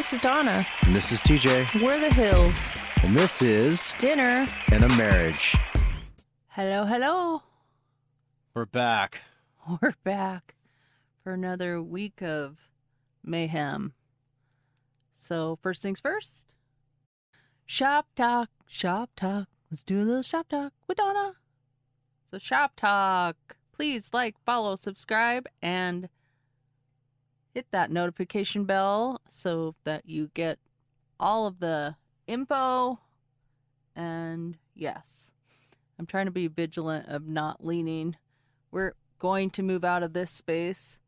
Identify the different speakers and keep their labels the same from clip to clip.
Speaker 1: This is Donna.
Speaker 2: And this is TJ.
Speaker 1: We're the Hills.
Speaker 2: And this is
Speaker 1: Dinner
Speaker 2: and a Marriage.
Speaker 1: Hello, hello.
Speaker 2: We're back.
Speaker 1: We're back for another week of mayhem. So, first things first. Shop talk, shop talk. Let's do a little shop talk with Donna. So, shop talk. Please like, follow, subscribe, and hit that notification bell so that you get all of the info. And yes, I'm trying to be vigilant of not leaning. We're going to move out of this space.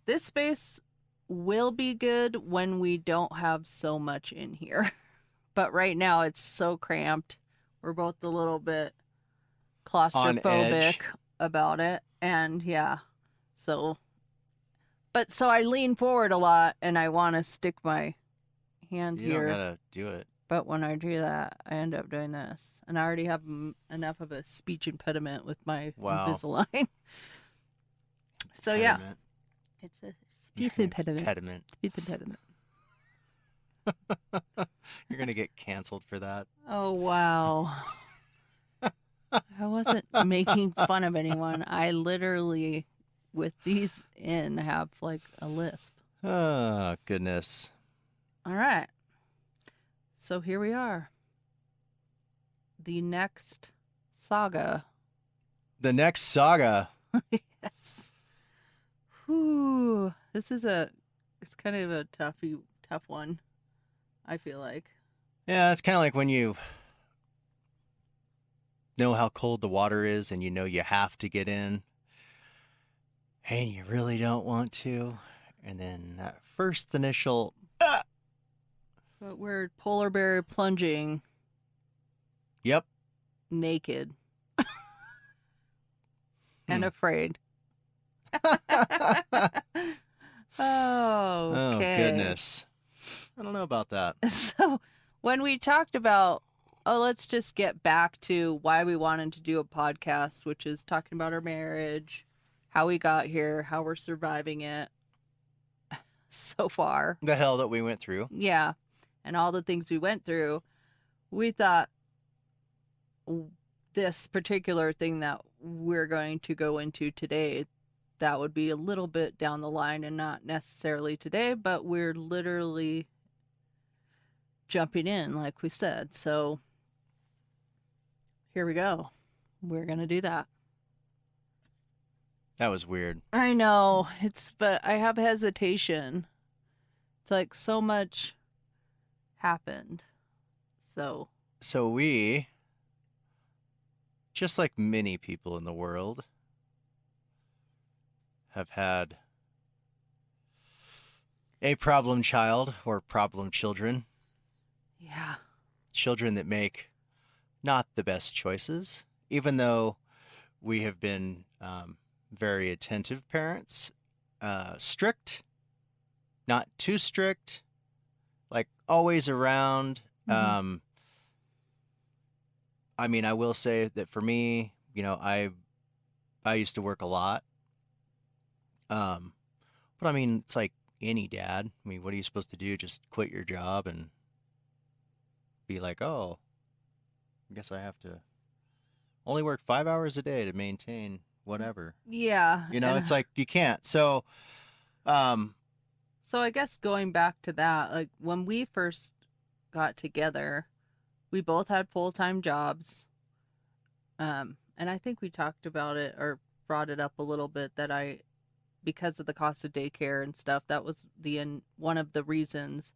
Speaker 1: This space will be good when we don't have so much in here. But right now it's so cramped. We're both a little bit claustrophobic about it. And yeah, so I lean forward a lot and I want to stick my hand here.
Speaker 2: You don't gotta do it.
Speaker 1: But when I do that, I end up doing this. And I already have enough of a speech impediment with my Invisalign. So yeah, it's a speech impediment. Speech impediment.
Speaker 2: You're going to get canceled for that.
Speaker 1: Oh, wow. I wasn't making fun of anyone. I literally, with these in, have like a lisp.
Speaker 2: Oh, goodness.
Speaker 1: All right. So here we are. The next saga.
Speaker 2: The next saga.
Speaker 1: Yes. Whew. This is it's kind of a tough one, I feel like.
Speaker 2: Yeah, it's kind of like when you know how cold the water is and you know you have to get in and you really don't want to. And then that first initial...
Speaker 1: But we're polar bear plunging.
Speaker 2: Yep.
Speaker 1: Naked. And afraid. Oh, okay.
Speaker 2: Oh, goodness. I don't know about that.
Speaker 1: So when we talked about, let's just get back to why we wanted to do a podcast, which is talking about our marriage, how we got here, how we're surviving it so far.
Speaker 2: The hell that we went through.
Speaker 1: Yeah. And all the things we went through, we thought this particular thing that we're going to go into today, that would be a little bit down the line and not necessarily today, but we're literally jumping in, like we said. So here we go. We're going to do that.
Speaker 2: That was weird.
Speaker 1: I know. But I have hesitation. It's like so much happened. So
Speaker 2: we, just like many people in the world, have had a problem child or problem children.
Speaker 1: Yeah.
Speaker 2: Children that make not the best choices, even though we have been very attentive parents, strict, not too strict, like always around.
Speaker 1: Mm-hmm.
Speaker 2: I mean, I will say that for me, you know, I used to work a lot. But I mean, it's like any dad. I mean, what are you supposed to do? Just quit your job and be like, oh, I guess I have to only work 5 hours a day to maintain whatever.
Speaker 1: Yeah.
Speaker 2: You know, it's like you can't. So
Speaker 1: I guess going back to that, like when we first got together, we both had full-time jobs. And I think we talked about it or brought it up a little bit that because of the cost of daycare and stuff, that was one of the reasons,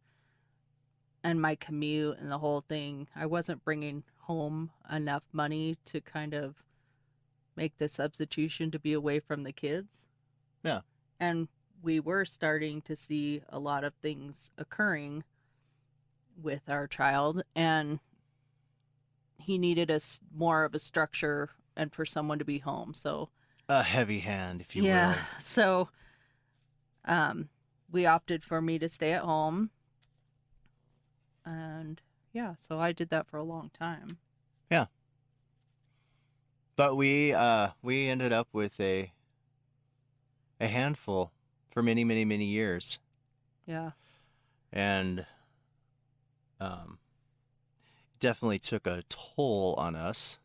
Speaker 1: and my commute and the whole thing, I wasn't bringing home enough money to kind of make the substitution to be away from the kids.
Speaker 2: Yeah.
Speaker 1: And we were starting to see a lot of things occurring with our child, and he needed more of a structure and for someone to be home. So
Speaker 2: a heavy hand, if you will.
Speaker 1: Yeah. So we opted for me to stay at home. And yeah, so I did that for a long time.
Speaker 2: Yeah. But we ended up with a handful for many, many, many years.
Speaker 1: Yeah.
Speaker 2: And um, definitely took a toll on us.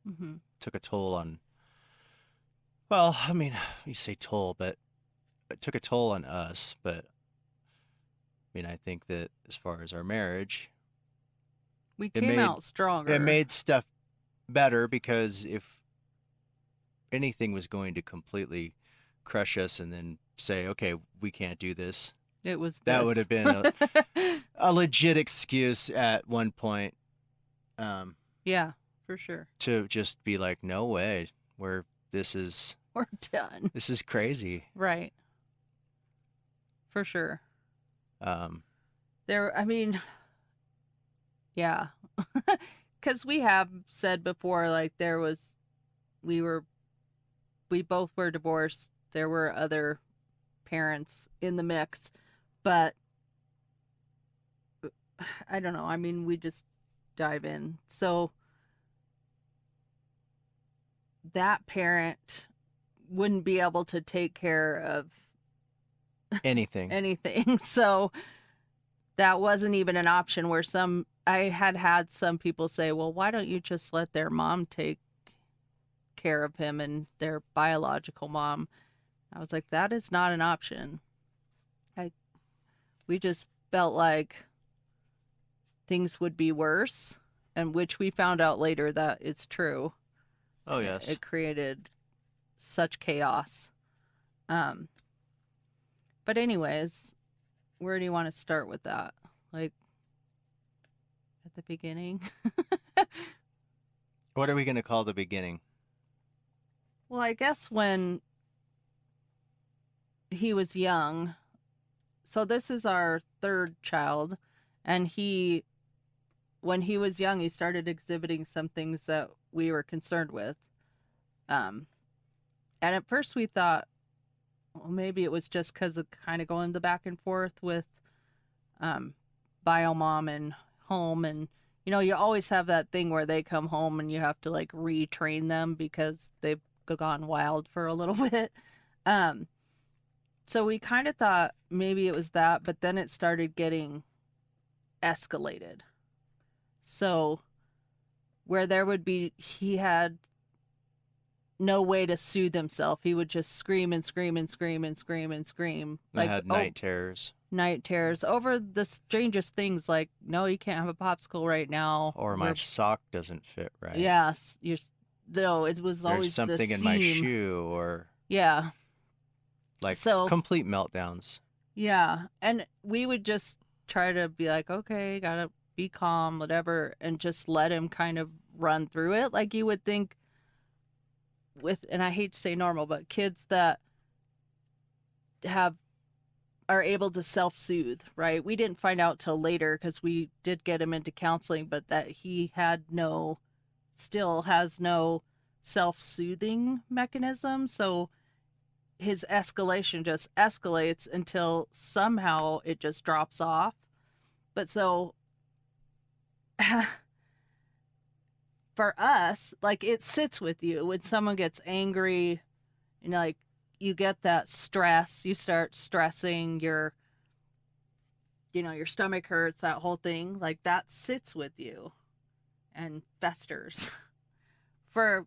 Speaker 1: Mhm.
Speaker 2: Took a toll on, well, I mean, you say toll, but it took a toll on us. But I mean, I think that as far as our marriage,
Speaker 1: We
Speaker 2: it
Speaker 1: came
Speaker 2: made
Speaker 1: out
Speaker 2: it
Speaker 1: stronger.
Speaker 2: made stuff better because if anything was going to completely crush us and then say, okay, we can't do this,
Speaker 1: It was
Speaker 2: that would
Speaker 1: this.
Speaker 2: have been a legit excuse at one point, um,
Speaker 1: Yeah, for sure.
Speaker 2: to just be like, no way, we're this is
Speaker 1: We're done.
Speaker 2: this is crazy.
Speaker 1: Right. For sure.
Speaker 2: Um,
Speaker 1: I mean, yeah. Cuz we have said before like we were we both were divorced. There were other parents in the mix, but I don't know. I mean, we just dive in. So that parent wouldn't be able to take care of
Speaker 2: anything.
Speaker 1: anything. So that wasn't even an option where I had some people say, "Well, why don't you just let their mom take care of him and their biological mom?" I was like, "That is not an option." I We just felt like things would be worse, and which we found out later that is true.
Speaker 2: Oh yes.
Speaker 1: It created such chaos. Um, but anyways, where do you want to start with that? Like at the beginning?
Speaker 2: What are we going to call the beginning?
Speaker 1: Well, I guess when he was young, so this is our third child, and when he was young, he started exhibiting some things that we were concerned with. Um, and at first we thought, well, maybe it was just because of kind of going the back and forth with um, bio mom and home. And, you always have that thing where they come home and you have to like retrain them because they've gone wild for a little bit. Um, so we kind of thought maybe it was that, but then it started getting escalated. So where he had no way to soothe himself. He would just scream and scream and scream and scream and scream.
Speaker 2: I
Speaker 1: Like,
Speaker 2: had
Speaker 1: oh,
Speaker 2: night terrors,
Speaker 1: night terrors over the strangest things like, no, you can't have a popsicle right now.
Speaker 2: or my sock doesn't fit right.
Speaker 1: Yes, no, it was
Speaker 2: There's
Speaker 1: always the
Speaker 2: something in my
Speaker 1: seam.
Speaker 2: shoe, or
Speaker 1: Yeah.
Speaker 2: like
Speaker 1: So,
Speaker 2: complete meltdowns.
Speaker 1: yeah. And we would just try to be like, okay, gotta be calm, whatever, and just let him kind of run through it. Like you would think and I hate to say normal, but kids that have are able to self-soothe, right? We didn't find out till later because we did get him into counseling, but that he still has no self-soothing mechanism. So his escalation just escalates until somehow it just drops off. But so for us, like it sits with you when someone gets angry, like you get that stress, you start stressing, your stomach hurts, that whole thing, like that sits with you and festers. For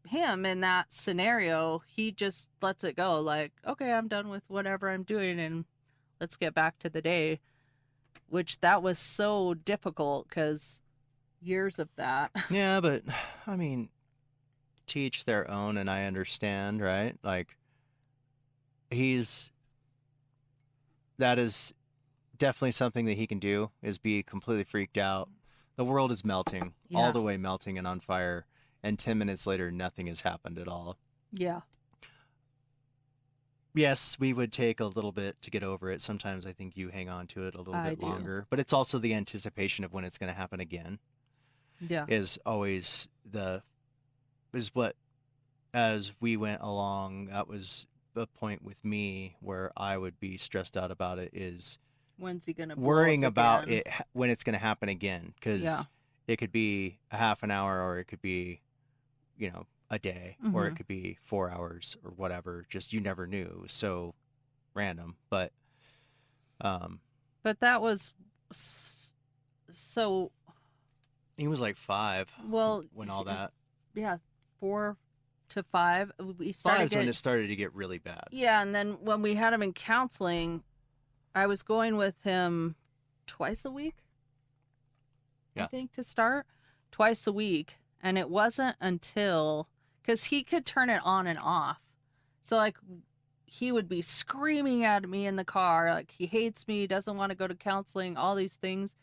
Speaker 1: him in that scenario, he just lets it go, like, okay, I'm done with whatever I'm doing and let's get back to the day, which that was so difficult because years of that.
Speaker 2: Yeah, but I mean, teach their own, and I understand, right? Like he's that is definitely something that he can do, is be completely freaked out. The world is melting, all
Speaker 1: Yeah.
Speaker 2: the way melting and on fire, and 10 minutes later nothing has happened at all.
Speaker 1: Yeah.
Speaker 2: Yes, we would take a little bit to get over it. Sometimes I think you hang on to it a little
Speaker 1: I
Speaker 2: bit
Speaker 1: do.
Speaker 2: longer, but it's also the anticipation of when it's going to happen again
Speaker 1: Yeah.
Speaker 2: is always the is what, as we went along, that was the point with me where I would be stressed out about it, is
Speaker 1: When's he gonna blow up
Speaker 2: worrying about
Speaker 1: again?
Speaker 2: it when it's going to happen again,
Speaker 1: Yeah.
Speaker 2: because it could be a half an hour, or it could be, a day, or it
Speaker 1: Mm-hmm.
Speaker 2: could be 4 hours or whatever. Just you never knew. It was so random. But um
Speaker 1: But that was So,
Speaker 2: He was like 5
Speaker 1: well,
Speaker 2: when all that.
Speaker 1: yeah, 4 to 5. We started
Speaker 2: 5's when
Speaker 1: getting,
Speaker 2: it started to get really bad.
Speaker 1: yeah, and then when we had him in counseling, I was going with him twice a week, I
Speaker 2: Yeah.
Speaker 1: think, to start. Twice a week. And it wasn't until, because he could turn it on and off. So, like, he would be screaming at me in the car, like, he hates me, doesn't want to go to counseling, all these things.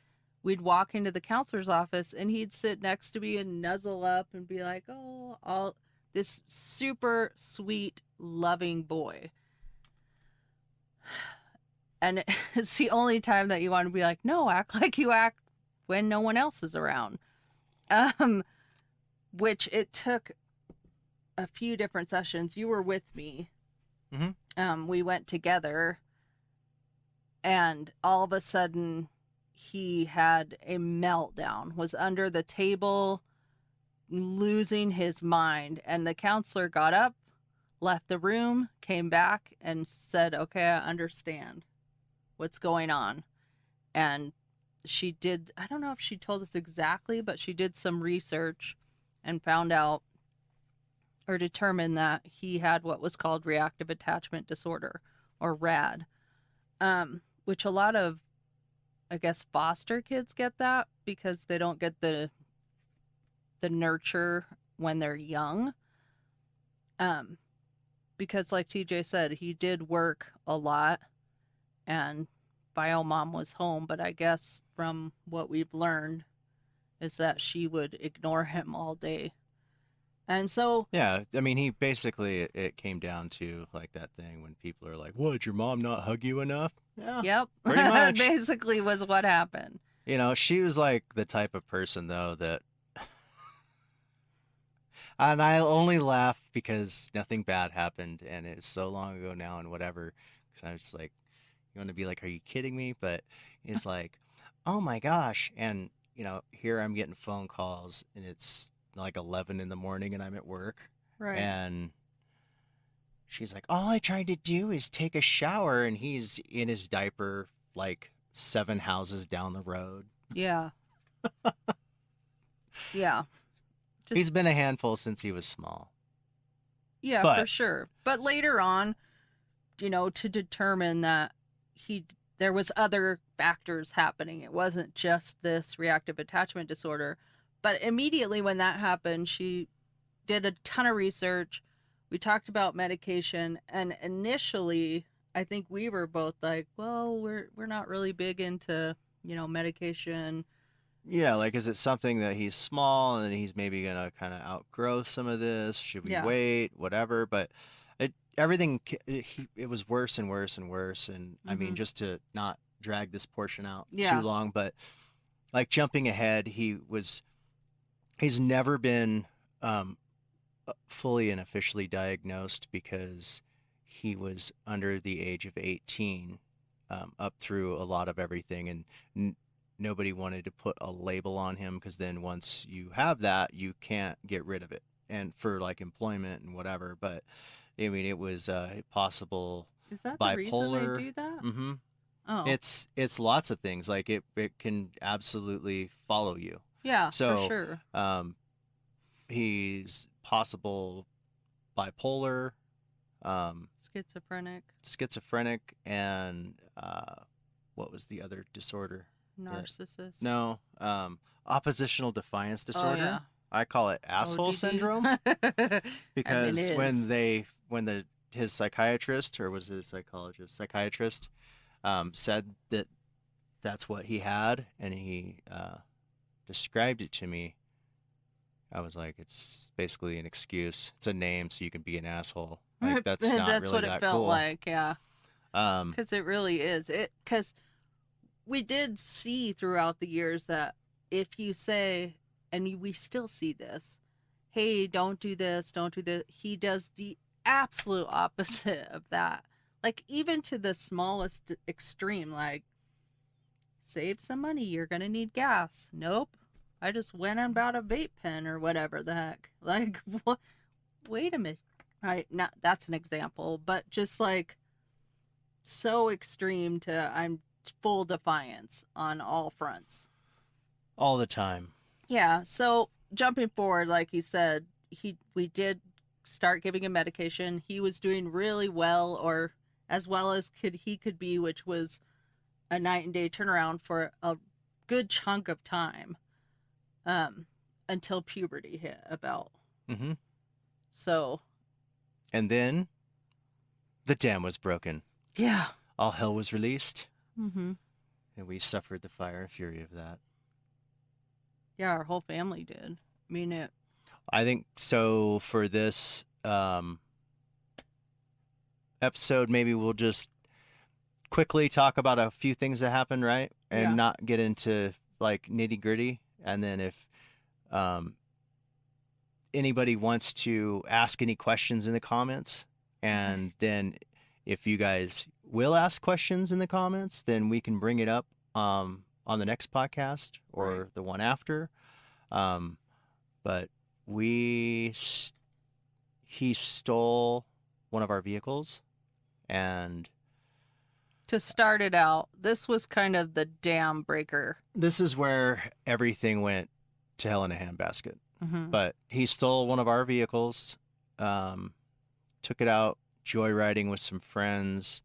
Speaker 1: We'd walk into the counselor's office and he'd sit next to me and nuzzle up and be like, oh, all this super sweet, loving boy. And it's the only time that you want to be like, no, act like you act when no one else is around. Um, which it took a few different sessions. You were with me. We went together, and all of a sudden, he had a meltdown. Was under the table, losing his mind, and the counselor got up, left the room, came back, and said, "Okay, I understand what's going on." And she did, I don't know if she told us exactly, but she did some research and found out or determined that he had what was called reactive attachment disorder, or RAD, which a lot of, I guess, foster kids get that because they don't get the nurture when they're young. Because like TJ said, he did work a lot, and bio mom was home, but I guess from what we've learned is that she would ignore him all day. And so,
Speaker 2: Yeah, I mean, he basically, it came down to like that thing when people are like, "What, did your mom not hug you enough?" Yeah,
Speaker 1: yep,
Speaker 2: pretty much.
Speaker 1: basically was what happened.
Speaker 2: You know, she was like the type of person though that, and I only laugh because nothing bad happened, and it's so long ago now, and whatever. Because I was like, you want to be like, "Are you kidding me?" But it's like, "Oh my gosh!" And here I'm getting phone calls, and it's like 11 in the morning, and I'm at work,
Speaker 1: Right.
Speaker 2: and she's like, all I tried to do is take a shower, and he's in his diaper like 7 houses down the road.
Speaker 1: Yeah. Yeah. Just,
Speaker 2: He's been a handful since he was small.
Speaker 1: yeah, for
Speaker 2: But
Speaker 1: sure. But later on, to determine that he there was other factors happening. It wasn't just this reactive attachment disorder. But immediately when that happened, she did a ton of research. We talked about medication, and initially I think we were both like, well, we're not really big into, medication.
Speaker 2: yeah, like, is it something that he's small and he's maybe gonna kind of outgrow some of this? Should we
Speaker 1: Yeah.
Speaker 2: wait? Whatever. But everything, it was worse and worse and worse. And I mean,
Speaker 1: Mhm.
Speaker 2: just to not drag this portion out too
Speaker 1: Yeah.
Speaker 2: long, but like jumping ahead, he's never been um, fully and officially diagnosed because he was under the age of 18, up through a lot of everything, and nobody wanted to put a label on him because then once you have that, you can't get rid of it, and for like employment and whatever. But I mean, it was possible
Speaker 1: Is that the reason they
Speaker 2: bipolar.
Speaker 1: do that?
Speaker 2: Mm-hmm.
Speaker 1: Oh.
Speaker 2: It's lots of things. Like it can absolutely follow you.
Speaker 1: Yeah, for
Speaker 2: So
Speaker 1: sure.
Speaker 2: um, he's possible bipolar, um,
Speaker 1: Schizophrenic,
Speaker 2: schizophrenic, and what was the other disorder? That
Speaker 1: narcissist.
Speaker 2: no, oppositional defiance
Speaker 1: Oh yeah.
Speaker 2: disorder. I call it asshole
Speaker 1: ODD.
Speaker 2: syndrome
Speaker 1: I mean,
Speaker 2: because
Speaker 1: it is.
Speaker 2: when the his psychiatrist, or was it a psychiatrist, said that that's what he had, and he described it to me. I was like, it's basically an excuse. It's a name so you can be an asshole. Like that's not
Speaker 1: That's
Speaker 2: really
Speaker 1: what it
Speaker 2: that
Speaker 1: felt
Speaker 2: cool.
Speaker 1: like, yeah.
Speaker 2: Um,
Speaker 1: Because it really is. Because we did see throughout the years that if you say, and we still see this, hey, don't do this, don't do this, he does the absolute opposite of that. Like, even to the smallest extreme, like, save some money, you're gonna need gas. Nope. I just went and bought a vape pen or whatever the heck. Like, what? Wait a minute. Not that's an example, but just like so extreme to I'm full defiance on all fronts.
Speaker 2: all the time.
Speaker 1: Yeah. So jumping forward, like he said, we did start giving him medication. He was doing really well, or as well as could be, which was a night and day turnaround for a good chunk of time, um, until puberty hit about.
Speaker 2: Mm-hmm.
Speaker 1: So
Speaker 2: And then the dam was broken.
Speaker 1: yeah.
Speaker 2: All hell was released,
Speaker 1: Mm-hmm.
Speaker 2: and we suffered the fire and fury of that.
Speaker 1: Yeah, our whole family did. I mean it.
Speaker 2: I think so. For this episode, maybe we'll just quickly talk about a few things that happened, right? And
Speaker 1: Yeah.
Speaker 2: not get into like nitty gritty. And then if um, anybody wants to ask any questions in the comments, and then if you guys will ask questions in the comments, then we can bring it up on the next podcast or
Speaker 1: Right.
Speaker 2: the one after. But he stole one of our vehicles, and
Speaker 1: To start it out, this was kind of the dam breaker.
Speaker 2: this is where everything went to hell in a handbasket.
Speaker 1: Mm-hmm.
Speaker 2: But he stole one of our vehicles, took it out joyriding with some friends,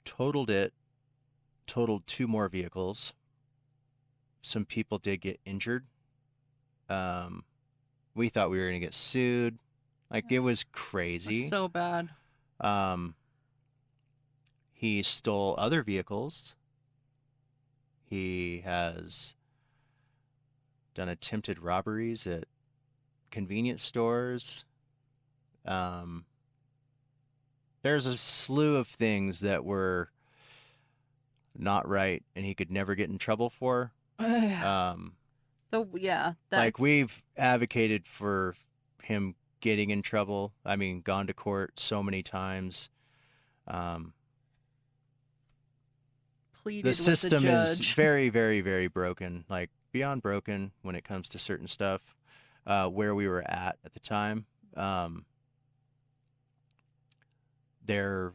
Speaker 2: totaled it, totaled two more vehicles. Some people did get injured. We thought we were going to get sued. Like, it was crazy.
Speaker 1: So bad.
Speaker 2: He stole other vehicles. He has done attempted robberies at convenience stores. There's a slew of things that were not right, and he could never get in trouble for. Like, we've advocated for him getting in trouble. I mean, gone to court so many times.
Speaker 1: Pleaded
Speaker 2: The
Speaker 1: with
Speaker 2: system
Speaker 1: the
Speaker 2: is
Speaker 1: judge.
Speaker 2: very, very, very broken. Like, beyond broken when it comes to certain stuff. Where we were at the time, they're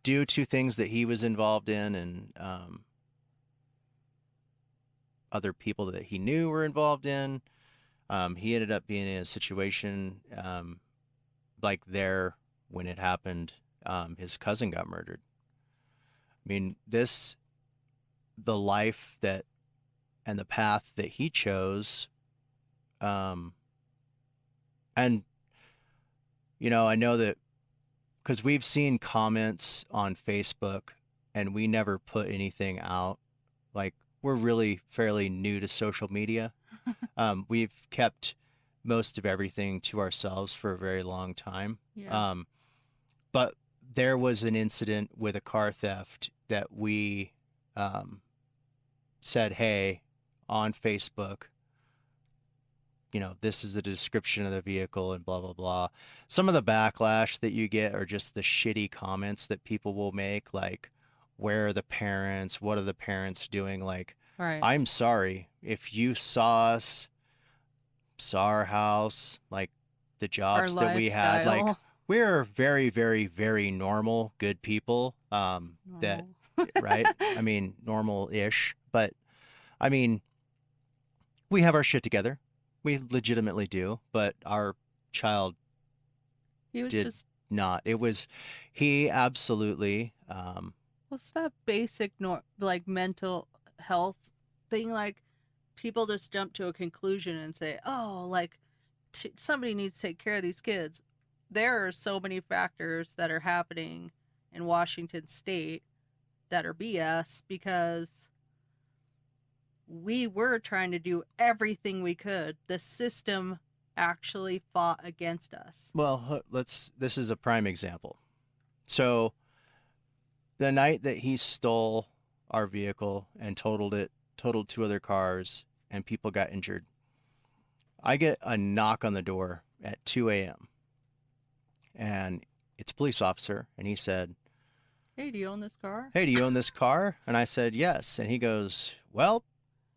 Speaker 2: due to things that he was involved in, and other people that he knew were involved in. He ended up being in a situation like there when it happened. His cousin got murdered. I mean, the life that and the path that he chose, and I know that because we've seen comments on Facebook, and we never put anything out. Like, we're really fairly new to social media. We've kept most of everything to ourselves for a very long time.
Speaker 1: Yeah.
Speaker 2: But there was an incident with a car theft that we said, hey, on Facebook, this is the description of the vehicle and blah, blah, blah. Some of the backlash that you get are just the shitty comments that people will make, like, where are the parents? What are the parents doing? Like,
Speaker 1: Right.
Speaker 2: I'm sorry if you saw our house, like the jobs that we had, like, we're very, very, very normal, good people. That, right? I mean, normal-ish, but I mean, we have our shit together. We legitimately do, but our child did not. It was, he absolutely.
Speaker 1: What's that basic like mental health thing? Like, people just jump to a conclusion and say, "Oh, like somebody needs to take care of these kids." There are so many factors that are happening in Washington State that are BS, because we were trying to do everything we could. The system actually fought against us.
Speaker 2: Well, this is a prime example. So, the night that he stole our vehicle and totaled two other cars, and people got injured, I get a knock on the door at 2 a.m. and it's a police officer, and he said,
Speaker 1: "Hey, do you own this car?"
Speaker 2: "Hey, do you own this car?" And I said, "Yes." And he goes, "Well,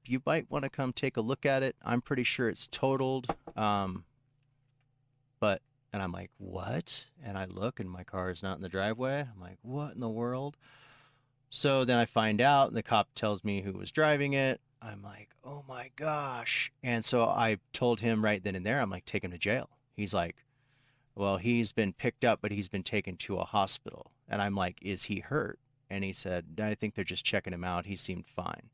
Speaker 2: you might want to come take a look at it. I'm pretty sure it's totaled. But," and I'm like, "What?" And I look, and my car is not in the driveway. I'm like, "What in the world?" So then I find out, and the cop tells me who was driving it. I'm like, oh my gosh. And so I told him right then and there, I'm like, take him to jail. He's like, well, he's been picked up, but he's been taken to a hospital. And I'm like, is he hurt? And he said, I think they're just checking him out. He seemed fine.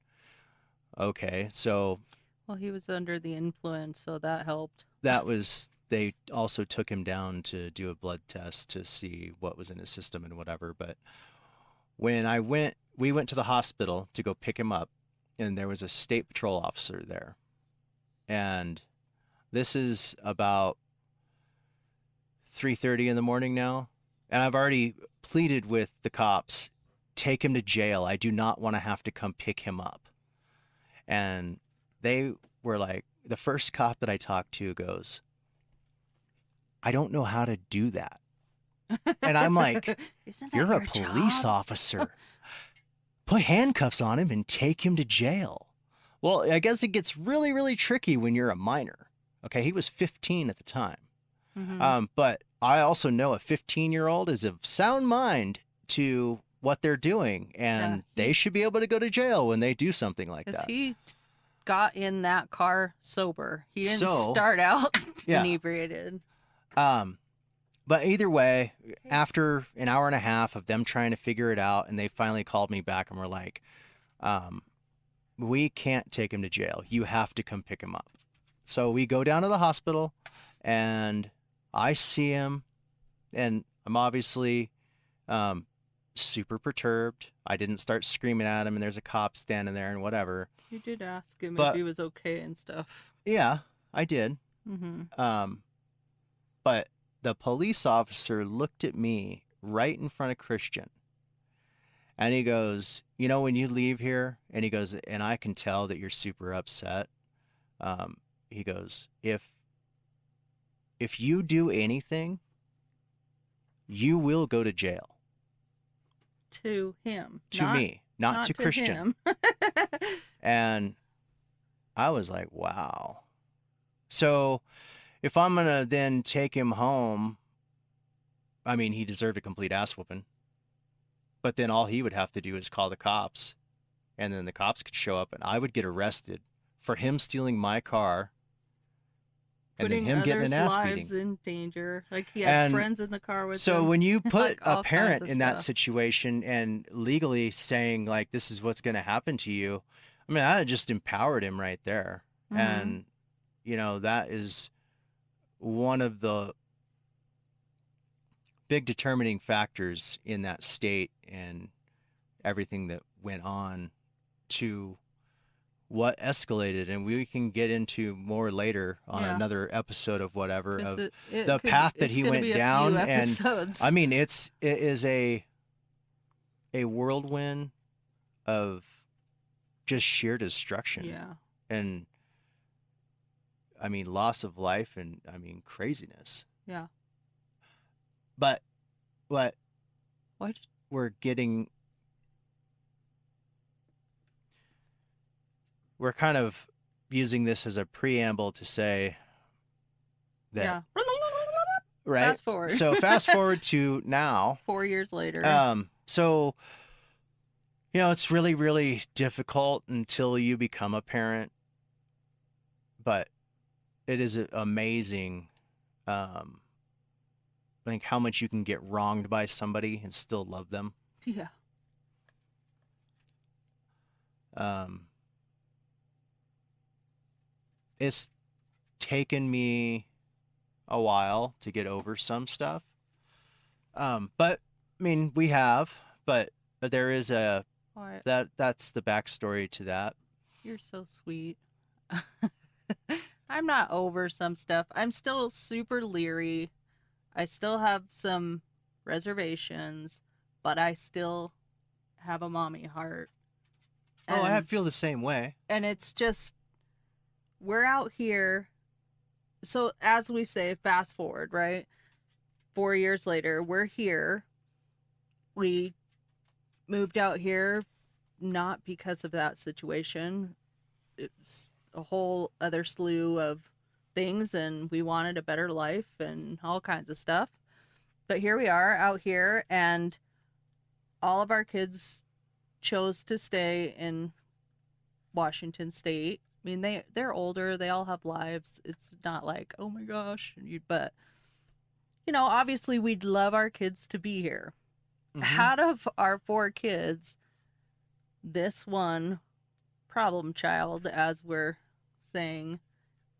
Speaker 2: Okay. So
Speaker 1: Well, he was under the influence, so that helped.
Speaker 2: they also took him down to do a blood test to see what was in his system and whatever. But we went to the hospital to go pick him up, and there was a state patrol officer there. And this is about 3:30 in the morning now, and I've already pleaded with the cops, take him to jail. I do not want to have to come pick him up. And they were like, the first cop that I talked to goes, I don't know how to do that. And I'm like,
Speaker 1: Isn't that
Speaker 2: you're a
Speaker 1: your
Speaker 2: police
Speaker 1: job?
Speaker 2: officer. Put handcuffs on him and take him to jail. Well, I guess it gets really, really tricky when you're a minor. Okay, he was 15 at the time. But I also know a 15-year-old is of sound mind to what they're doing, and they should be able to go to jail when they do something like that.
Speaker 1: He got in that car sober. He didn't start out inebriated.
Speaker 2: But either way, after an hour and a half of them trying to figure it out, and they finally called me back and were like, we can't take him to jail. You have to come pick him up. So we go down to the hospital, and I see him, and I'm obviously super perturbed. I didn't start screaming at him, and there's a cop standing there and whatever.
Speaker 1: You did ask him if he was okay and stuff.
Speaker 2: Yeah, I did. But the police officer looked at me right in front of Christian, and he goes, you know, when you leave here, and he goes, and I can tell that you're super upset. He goes, if you do anything, you will go to jail.
Speaker 1: To him.
Speaker 2: To me, not to Christian.
Speaker 1: Him.
Speaker 2: And I was like, wow. So if I'm going to then take him home, I mean, he deserved a complete ass whooping. But then all he would have to do is call the cops, and then the cops could show up, and I would get arrested for him stealing my car. And
Speaker 1: putting
Speaker 2: then him getting an ass
Speaker 1: lives
Speaker 2: beating.
Speaker 1: in danger. Like he had friends in the car with him.
Speaker 2: So when you put
Speaker 1: like
Speaker 2: a parent in that situation and legally saying like this is what's going to happen to you, I mean, that just empowered him right there. And you know, that is one of the big determining factors in that state and everything that went on to what escalated, and we can get into more later on another episode of whatever of the path that he went down. And I mean, it is a whirlwind of just sheer destruction.
Speaker 1: Yeah.
Speaker 2: And I mean, loss of life, and I mean, craziness.
Speaker 1: Yeah.
Speaker 2: But what
Speaker 1: What?
Speaker 2: We're kind of using this as a preamble to say that, right?
Speaker 1: Fast forward.
Speaker 2: So fast forward to now.
Speaker 1: 4 years later.
Speaker 2: So, you know, it's really, really difficult until you become a parent, but it is amazing, like how much you can get wronged by somebody and still love them.
Speaker 1: Yeah.
Speaker 2: It's taken me a while to get over some stuff. But I mean, we have, but there is that's the backstory to that.
Speaker 1: You're so sweet. I'm not over some stuff. I'm still super leery. I still have some reservations, but I still have a mommy heart.
Speaker 2: And, I feel the same way.
Speaker 1: And it's just, we're out here. So as we say, fast forward, right? 4 years later, we're here. We moved out here not because of that situation. It's a whole other slew of things, and we wanted a better life and all kinds of stuff. But here we are out here, and all of our kids chose to stay in Washington State. I mean, they're older, they all have lives. It's not like, oh my gosh, but obviously we'd love our kids to be here.
Speaker 2: Mm-hmm.
Speaker 1: Out of our 4 kids, this one problem child, as we're saying,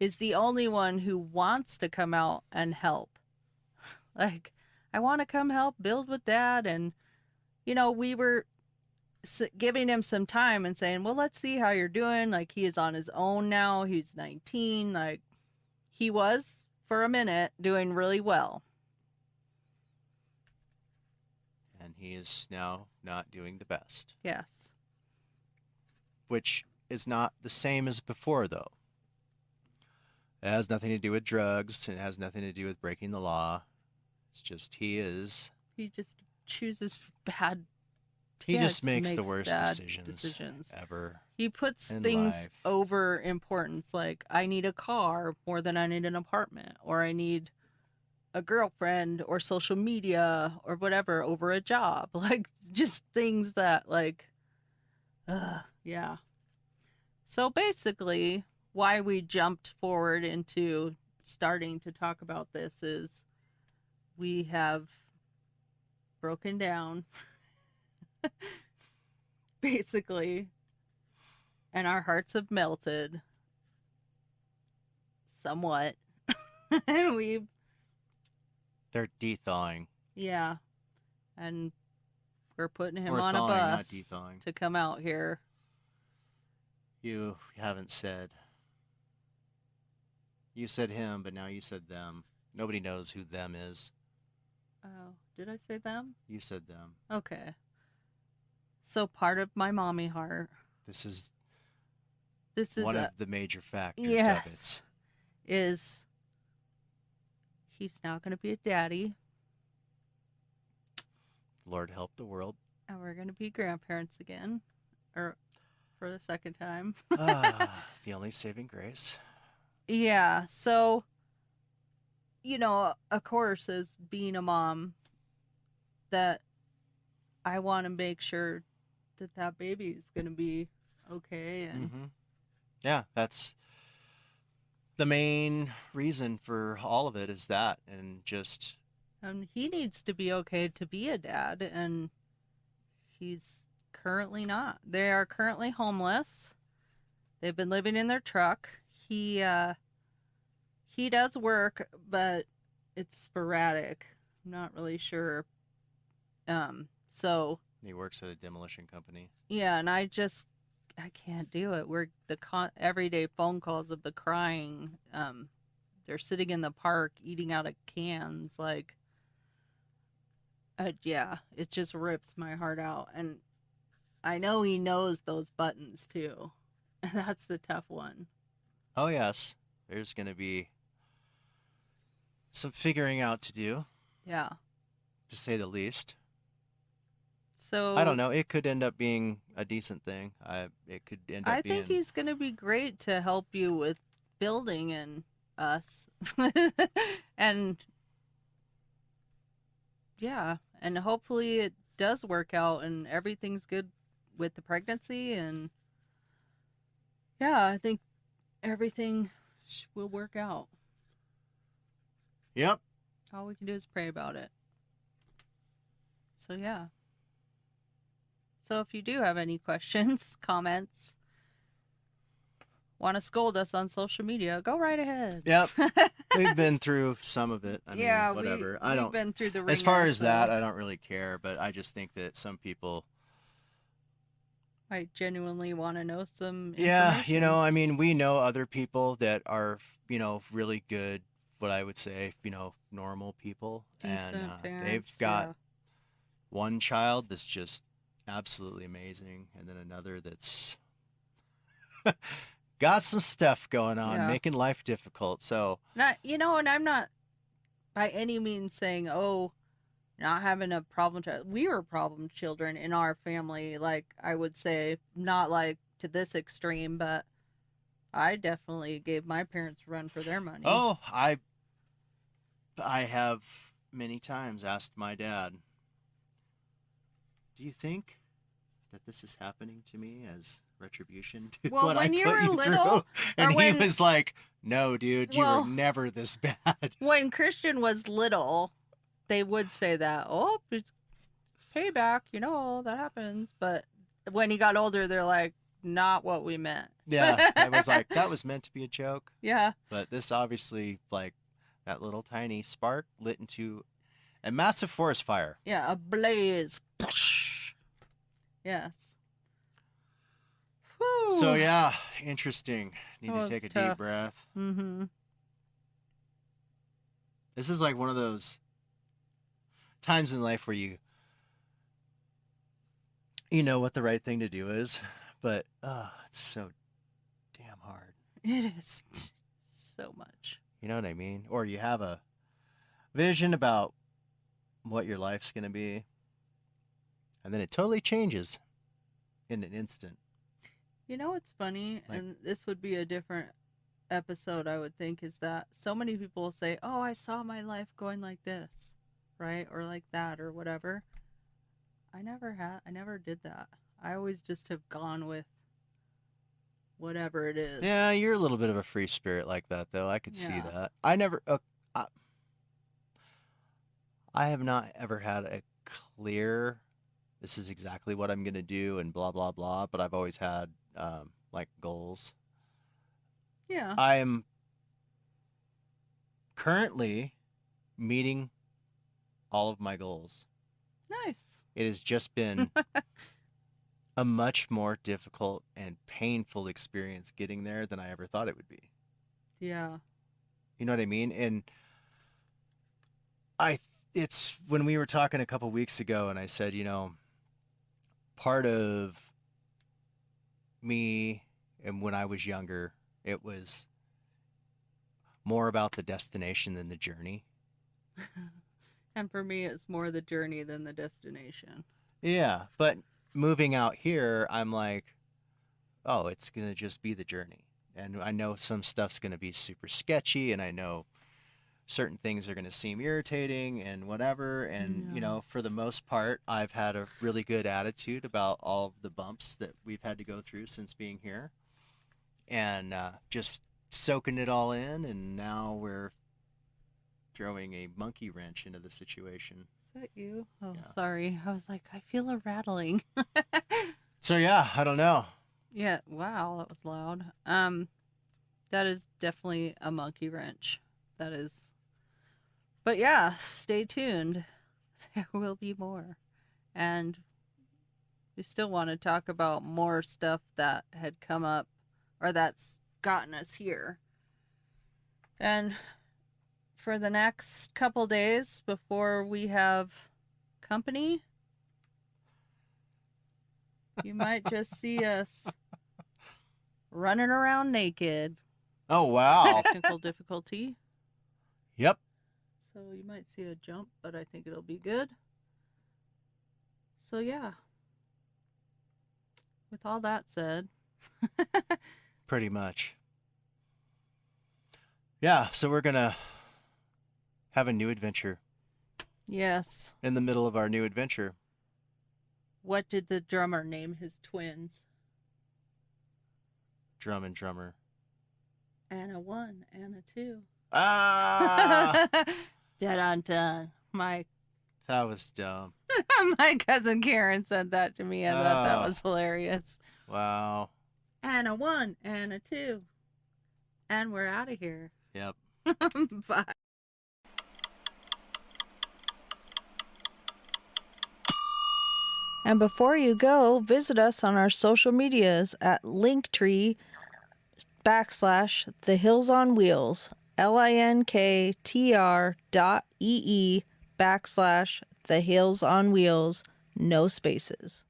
Speaker 1: is the only one who wants to come out and help. Like, I want to come help build with dad. And, we were giving him some time and saying, well, let's see how you're doing. Like, he is on his own now. He's 19. Like, he was, for a minute, doing really well.
Speaker 2: And he is now not doing the best.
Speaker 1: Yes.
Speaker 2: Which is not the same as before, though. It has nothing to do with drugs. It has nothing to do with breaking the law. It's just he
Speaker 1: just chooses bad.
Speaker 2: He just makes the worst decisions ever.
Speaker 1: He puts
Speaker 2: in
Speaker 1: things
Speaker 2: life.
Speaker 1: over importance, like I need a car more than I need an apartment, or I need a girlfriend or social media or whatever over a job. Like, just things that, like, yeah. So basically, why we jumped forward into starting to talk about this is we have broken down basically, and our hearts have melted somewhat. And
Speaker 2: they're de-thawing.
Speaker 1: Yeah, and we're putting him
Speaker 2: or
Speaker 1: on
Speaker 2: thawing,
Speaker 1: a
Speaker 2: not
Speaker 1: bus
Speaker 2: de-thawing.
Speaker 1: to come out here.
Speaker 2: You haven't said. You said him, but now you said them. Nobody knows who them is.
Speaker 1: Oh, did I say them?
Speaker 2: You said them.
Speaker 1: Okay. So part of my mommy heart.
Speaker 2: This is
Speaker 1: one
Speaker 2: of the major factors
Speaker 1: yes,
Speaker 2: of it.
Speaker 1: Is he's now going to be a daddy.
Speaker 2: Lord help the world.
Speaker 1: And we're going to be grandparents again. Or for the second time.
Speaker 2: The only saving grace.
Speaker 1: Yeah, so, of course, as being a mom, that I want to make sure that baby is going to be okay. And
Speaker 2: yeah, that's the main reason for all of it is that. And just...
Speaker 1: he needs to be okay to be a dad, and he's currently not. They are currently homeless. They've been living in their truck. He does work, but it's sporadic. I'm not really sure. So
Speaker 2: he works at a demolition company.
Speaker 1: Yeah, and I can't do it. We're the everyday phone calls of the crying. They're sitting in the park eating out of cans. Like, yeah, it just rips my heart out. And I know he knows those buttons too. And that's the tough one.
Speaker 2: Oh, yes. There's going to be some figuring out to do.
Speaker 1: Yeah.
Speaker 2: To say the least.
Speaker 1: So
Speaker 2: I don't know. It could end up being a decent thing. It could end up being...
Speaker 1: I think he's going to be great to help you with building and us. And yeah, and hopefully it does work out and everything's good with the pregnancy. And yeah, I think everything will work out.
Speaker 2: Yep.
Speaker 1: All we can do is pray about it. So yeah. So if you do have any questions, comments, want to scold us on social media, go right ahead.
Speaker 2: Yep. We've been through some of it. I mean, whatever.
Speaker 1: We've been through the ringer.
Speaker 2: As far as that, I don't really care, but I just think that some people
Speaker 1: might genuinely want to know some information.
Speaker 2: Yeah, I mean, we know other people that are, really good, what I would say, normal people.
Speaker 1: Decent
Speaker 2: and
Speaker 1: parents,
Speaker 2: they've got one child that's just absolutely amazing, and then another that's got some stuff going on, making life difficult. So
Speaker 1: and I'm not by any means saying, not having a problem child. We were problem children in our family. Like, I would say, not like to this extreme, but I definitely gave my parents a run for their money.
Speaker 2: Oh, I have many times asked my dad, do you think that this is happening to me as retribution to
Speaker 1: Well,
Speaker 2: what I
Speaker 1: when you
Speaker 2: put
Speaker 1: were
Speaker 2: you
Speaker 1: little,
Speaker 2: through? And
Speaker 1: or
Speaker 2: he
Speaker 1: when
Speaker 2: was like, no, dude, you were
Speaker 1: well,
Speaker 2: never this bad.
Speaker 1: when Christian was little, they would say that, oh, it's payback, that happens. But when he got older, they're like, not what we meant.
Speaker 2: Yeah, I was like, that was meant to be a joke.
Speaker 1: Yeah.
Speaker 2: But this obviously, like, that little tiny spark lit into a massive forest fire.
Speaker 1: Yeah, a blaze. Yes. Whew.
Speaker 2: So, yeah, interesting. Need to take a
Speaker 1: tough.
Speaker 2: deep breath.
Speaker 1: Mm-hmm.
Speaker 2: This is like one of those times in life where you know what the right thing to do is, but it's so damn hard.
Speaker 1: It is so much.
Speaker 2: You know what I mean? Or you have a vision about what your life's going to be, and then it totally changes in an instant.
Speaker 1: You know what's funny, and this would be a different episode, I would think, is that so many people say, oh, I saw my life going like this, right? Or like that, or whatever. I never did that. I always just have gone with whatever it is.
Speaker 2: Yeah, you're a little bit of a free spirit like that, though. I could see that. I never, I have not ever had a clear, this is exactly what I'm going to do and blah, blah, blah, but I've always had, like, goals.
Speaker 1: Yeah.
Speaker 2: I am currently meeting all of my goals.
Speaker 1: Nice.
Speaker 2: It has just been a much more difficult and painful experience getting there than I ever thought it would be.
Speaker 1: Yeah.
Speaker 2: You know what I mean? And it's when we were talking a couple weeks ago and I said, part of me and when I was younger, it was more about the destination than the journey.
Speaker 1: And for me, it's more the journey than the destination.
Speaker 2: Yeah, but moving out here, I'm like, oh, it's going to just be the journey. And I know some stuff's going to be super sketchy, and I know certain things are going to seem irritating and whatever. And, for the most part, I've had a really good attitude about all of the bumps that we've had to go through since being here. And just soaking it all in, and now we're throwing a monkey wrench into the situation.
Speaker 1: Is that you? Oh, yeah. Sorry. I was like, I feel a rattling.
Speaker 2: So yeah, I don't know.
Speaker 1: Yeah, wow, that was loud. That is definitely a monkey wrench. That is. But yeah, stay tuned. There will be more. And we still want to talk about more stuff that had come up or that's gotten us here. And for the next couple days before we have company, you might just see us running around naked.
Speaker 2: Oh, wow.
Speaker 1: Technical difficulty.
Speaker 2: Yep.
Speaker 1: So you might see a jump, but I think it'll be good. So yeah. With all that said.
Speaker 2: Pretty much. Yeah, so we're going to have a new adventure.
Speaker 1: Yes.
Speaker 2: In the middle of our new adventure.
Speaker 1: What did the drummer name his twins?
Speaker 2: Drum and drummer.
Speaker 1: Anna 1, Anna 2.
Speaker 2: Ah!
Speaker 1: Dun-dun-dun.
Speaker 2: That was dumb.
Speaker 1: My cousin Karen said that to me. I thought that was hilarious.
Speaker 2: Wow.
Speaker 1: Anna 1, Anna 2. And we're out of here.
Speaker 2: Yep.
Speaker 1: Bye. And before you go, visit us on our social medias at Linktree/The Hills on Wheels, linktr.ee/The Hills on Wheels, no spaces.